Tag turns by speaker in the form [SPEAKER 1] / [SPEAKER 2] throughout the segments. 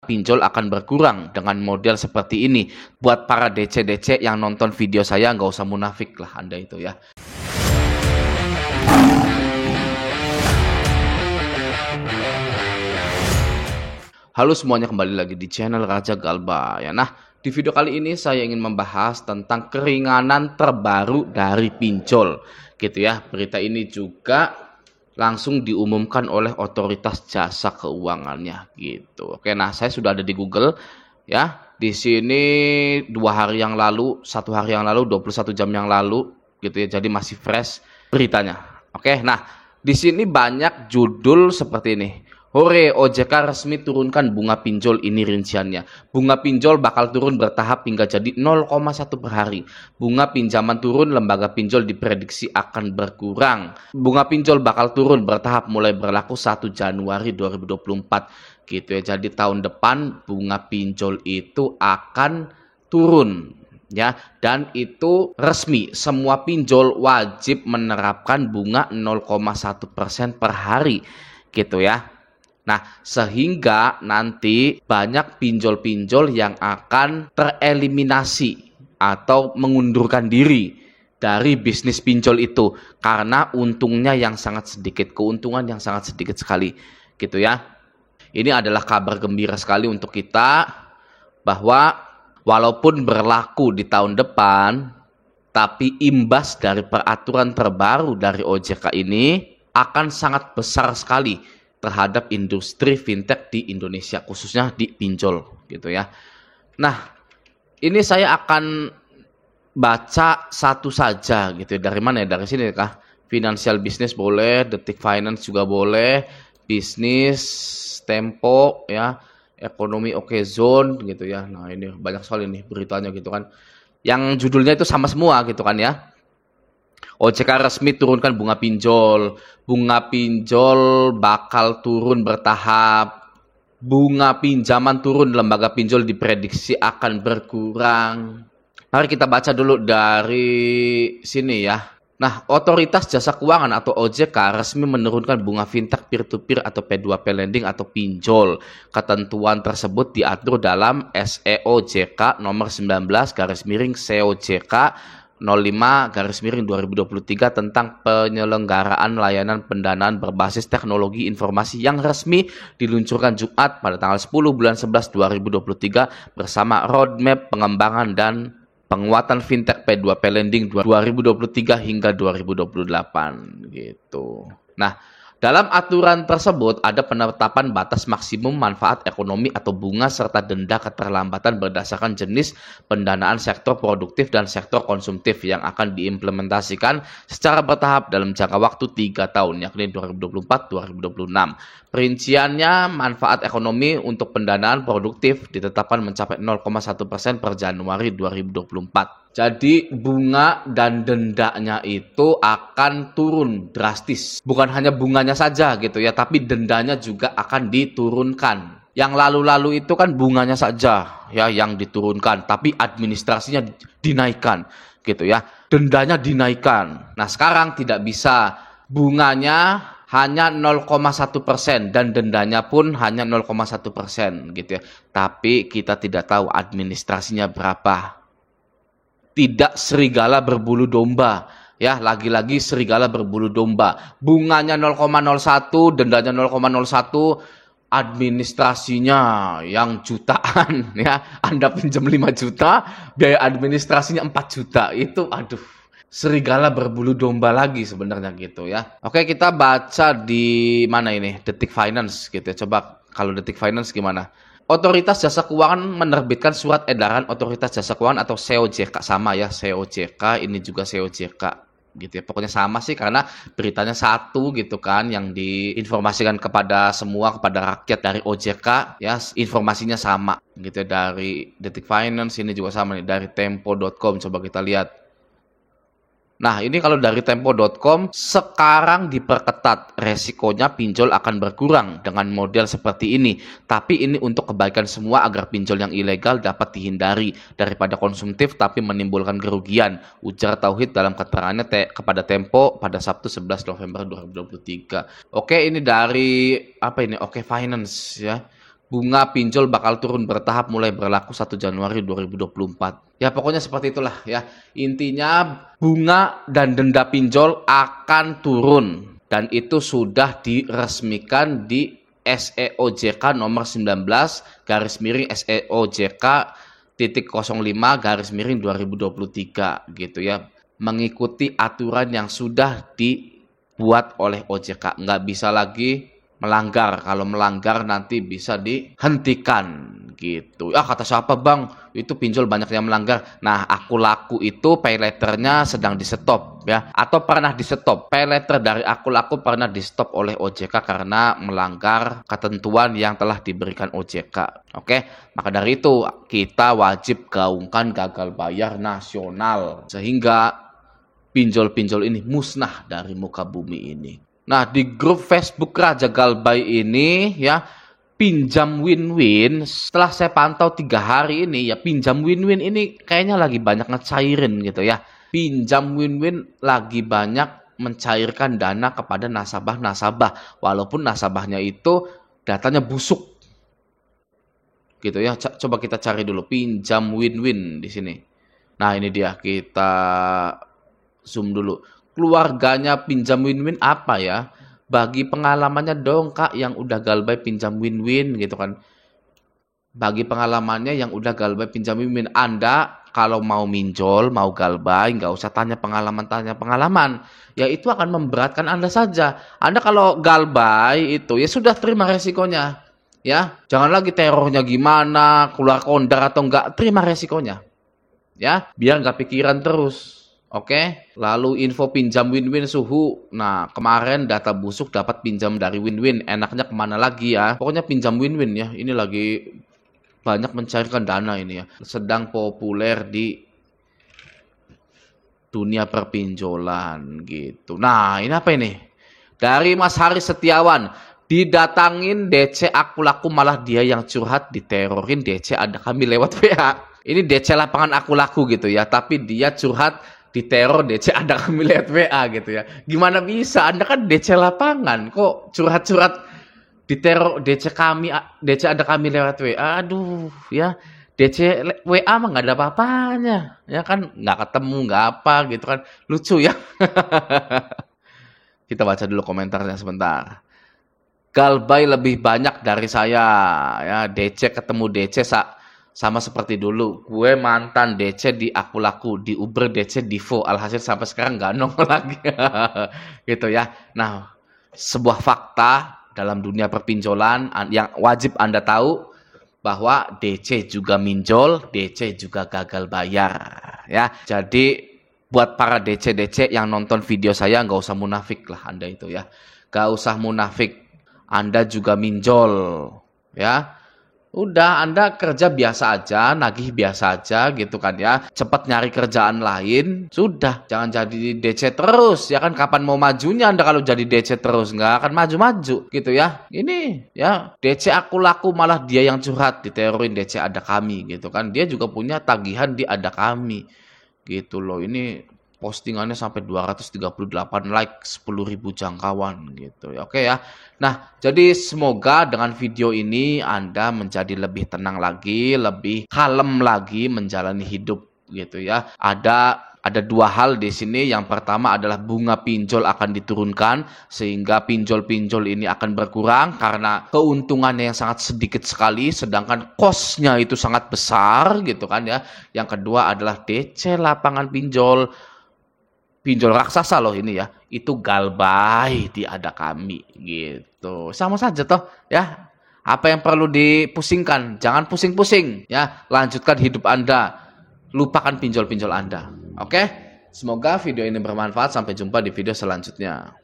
[SPEAKER 1] pinjol akan berkurang dengan model seperti ini. Buat para DC-DC yang nonton video saya, nggak usah munafik lah Anda itu ya. Halo semuanya, kembali lagi di channel Raja Galba ya. Nah, di video kali ini saya ingin membahas tentang keringanan terbaru dari pinjol gitu ya. Berita ini juga langsung diumumkan oleh otoritas jasa keuangannya gitu. Oke, nah saya sudah ada di Google ya. Di sini 1 hari yang lalu, 21 jam yang lalu gitu ya. Jadi masih fresh beritanya. Oke, nah di sini banyak judul seperti ini. Hore, OJK resmi turunkan bunga pinjol, ini rinciannya. Bunga pinjol bakal turun bertahap hingga jadi 0,1 per hari. Bunga pinjaman turun, lembaga pinjol diprediksi akan berkurang. Bunga pinjol bakal turun bertahap mulai berlaku 1 Januari 2024. Gitu ya. Jadi tahun depan bunga pinjol itu akan turun. Ya, dan itu resmi, semua pinjol wajib menerapkan bunga 0,1% per hari. Gitu ya. Nah, sehingga nanti banyak pinjol-pinjol yang akan tereliminasi atau mengundurkan diri dari bisnis pinjol itu karena untungnya yang sangat sedikit, keuntungan yang sangat sedikit sekali, gitu ya. Ini adalah kabar gembira sekali untuk kita bahwa walaupun berlaku di tahun depan, tapi imbas dari peraturan terbaru dari OJK ini akan sangat besar sekali terhadap industri fintech di Indonesia, khususnya di pinjol gitu ya. Nah, ini saya akan baca satu saja gitu ya. Dari mana ya? Dari sini kah? Financial Business boleh, Detik Finance juga boleh, Bisnis, Tempo ya, Ekonomi Oke Zone gitu ya. Nah, ini banyak sekali nih beritanya gitu kan. Yang judulnya itu sama semua gitu kan ya. OJK resmi turunkan bunga pinjol. Bunga pinjol bakal turun bertahap. Bunga pinjaman turun, lembaga pinjol diprediksi akan berkurang. Mari kita baca dulu dari sini ya. Nah, Otoritas Jasa Keuangan atau OJK resmi menurunkan bunga fintech peer-to-peer atau P2P lending atau pinjol. Ketentuan tersebut diatur dalam SEOJK nomor 19/SEOJK 05/2023 tentang penyelenggaraan layanan pendanaan berbasis teknologi informasi yang resmi diluncurkan Jumat pada tanggal 10 bulan 11 2023 bersama roadmap pengembangan dan penguatan fintech P2P lending 2023 hingga 2028 gitu. Nah, dalam aturan tersebut ada penetapan batas maksimum manfaat ekonomi atau bunga serta denda keterlambatan berdasarkan jenis pendanaan sektor produktif dan sektor konsumtif yang akan diimplementasikan secara bertahap dalam jangka waktu 3 tahun, yakni 2024-2026. Perinciannya, manfaat ekonomi untuk pendanaan produktif ditetapkan mencapai 0,1% per Januari 2024. Jadi bunga dan dendanya itu akan turun drastis. Bukan hanya bunganya saja gitu ya, tapi dendanya juga akan diturunkan. Yang lalu-lalu itu kan bunganya saja ya yang diturunkan, tapi administrasinya dinaikkan gitu ya. Dendanya dinaikkan. Nah, sekarang tidak bisa. Bunganya hanya 0,1% dan dendanya pun hanya 0,1% gitu ya. Tapi kita tidak tahu administrasinya berapa. Tidak serigala berbulu domba ya, lagi-lagi serigala berbulu domba. Bunganya 0,01, dendanya 0,01, administrasinya yang jutaan ya. Anda pinjam 5 juta, biaya administrasinya 4 juta. Itu aduh, serigala berbulu domba lagi sebenarnya gitu ya. Oke, kita baca di mana ini? Detik Finance gitu ya. Coba kalau Detik Finance gimana? Otoritas Jasa Keuangan menerbitkan surat edaran Otoritas Jasa Keuangan atau SEOJK, sama ya, SEOJK, ini juga SEOJK gitu ya. Pokoknya sama sih karena beritanya satu gitu kan, yang diinformasikan kepada semua, kepada rakyat dari OJK ya, informasinya sama gitu ya. Dari Detik Finance ini juga sama nih, dari tempo.com coba kita lihat. Nah, ini kalau dari tempo.com, sekarang diperketat, resikonya pinjol akan berkurang dengan model seperti ini. Tapi ini untuk kebaikan semua agar pinjol yang ilegal dapat dihindari daripada konsumtif tapi menimbulkan kerugian, ujar Tauhid dalam keterangannya kepada Tempo pada Sabtu 11 November 2023. Oke, ini dari apa ini? Oke Finance ya. bunga pinjol bakal turun bertahap mulai berlaku 1 Januari 2024. Ya pokoknya seperti itulah ya. Intinya bunga dan denda pinjol akan turun. Dan itu sudah diresmikan di SEOJK nomor 19 garis miring SEOJK titik 05 garis miring 2023 gitu ya. Mengikuti aturan yang sudah dibuat oleh OJK. Nggak bisa lagi melanggar. Kalau melanggar nanti bisa dihentikan gitu. Ah kata siapa bang? Itu pinjol banyak yang melanggar. Nah aku laku itu pay letternya sedang di stop ya. Atau pernah di stop. Pay letter dari aku laku pernah di stop oleh OJK karena melanggar ketentuan yang telah diberikan OJK. Oke. Maka dari itu kita wajib gaungkan gagal bayar nasional. Sehingga pinjol-pinjol ini musnah dari muka bumi ini. Nah, di grup Facebook Raja Galbay ini ya, pinjam win-win, setelah saya pantau 3 hari ini ya, pinjam win-win ini kayaknya lagi banyak ngecairin gitu ya. Pinjam win-win lagi banyak mencairkan dana kepada nasabah-nasabah. Walaupun nasabahnya itu datanya busuk. Gitu ya, coba kita cari dulu pinjam win-win di sini. Nah, ini dia, kita zoom dulu. Keluarganya pinjam win-win apa ya? Bagi pengalamannya dong kak yang udah Galbay pinjam win-win gitu kan. Bagi pengalamannya yang udah Galbay pinjam win-win. Anda kalau mau minjol, mau Galbay, nggak usah tanya pengalaman. Ya itu akan memberatkan Anda saja. Anda kalau Galbay itu ya sudah terima resikonya. Ya, jangan lagi terornya gimana, keluar kondar atau enggak, terima resikonya. Ya, biar nggak pikiran terus. Oke, lalu info pinjam win-win suhu. Nah, kemarin data busuk dapat pinjam dari win-win. Enaknya kemana lagi ya? Pokoknya pinjam win-win ya. Ini lagi banyak mencairkan dana ini ya. Sedang populer di dunia perpinjolan gitu. Nah, ini apa ini? Dari Mas Haris Setiawan. Didatangin DC aku laku malah dia yang curhat diterorin DC ada kami lewat WA. Ini DC lapangan aku laku gitu ya. Tapi dia curhat diteror DC ada kami lihat WA gitu ya. Gimana bisa? Anda kan DC lapangan. Kok curhat-curhat diteror DC ada kami lewat WA. Aduh ya. DC WA mah nggak ada apa-apanya. Ya kan nggak ketemu, nggak apa gitu kan. Lucu ya. Kita baca dulu komentarnya sebentar. Galbay lebih banyak dari saya. Ya, DC ketemu DC sama seperti dulu, gue mantan DC di aku laku, di Uber DC Divo, alhasil sampai sekarang nggak nongol lagi, gitu ya. Nah, sebuah fakta dalam dunia perpinjolan yang wajib Anda tahu bahwa DC juga minjol, DC juga gagal bayar, ya. Jadi buat para DC yang nonton video saya nggak usah munafik lah Anda itu ya, nggak usah munafik, Anda juga minjol, ya. Udah, Anda kerja biasa aja, nagih biasa aja gitu kan ya. Cepat nyari kerjaan lain, sudah. Jangan jadi DC terus, ya kan. Kapan mau majunya Anda kalau jadi DC terus? Nggak akan maju-maju gitu ya. Ini ya, DC aku laku malah dia yang curhat, diterorin DC ada kami gitu kan. Dia juga punya tagihan di ada kami gitu loh. Ini postingannya sampai 238 like, 10.000 jangkauan gitu ya. Oke ya. Nah, jadi semoga dengan video ini Anda menjadi lebih tenang lagi, lebih kalem lagi menjalani hidup gitu ya. Ada 2 hal di sini. Yang pertama adalah bunga pinjol akan diturunkan sehingga pinjol-pinjol ini akan berkurang karena keuntungannya yang sangat sedikit sekali sedangkan cost-nya itu sangat besar gitu kan ya. Yang kedua adalah DC lapangan pinjol raksasa loh ini ya, itu Galbay di ada kami gitu. Sama saja toh ya. Apa yang perlu dipusingkan? Jangan pusing-pusing ya. Lanjutkan hidup Anda. Lupakan pinjol-pinjol Anda. Oke? Semoga video ini bermanfaat. Sampai jumpa di video selanjutnya.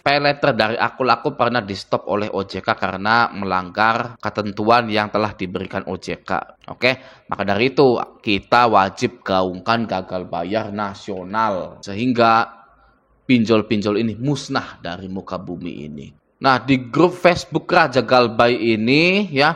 [SPEAKER 1] Pay letter dari aku laku pernah di stop oleh OJK karena melanggar ketentuan yang telah diberikan OJK. Oke, maka dari itu kita wajib gaungkan gagal bayar nasional sehingga pinjol-pinjol ini musnah dari muka bumi ini. Nah, di grup Facebook Raja Galbay ini ya,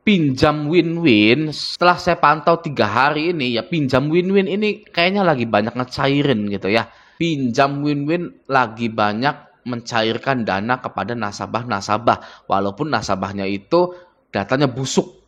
[SPEAKER 1] pinjam win-win, setelah saya pantau 3 hari ini ya, pinjam win-win ini kayaknya lagi banyak ngecairin gitu ya. Pinjam Win-Win lagi banyak mencairkan dana kepada nasabah-nasabah, walaupun nasabahnya itu datanya busuk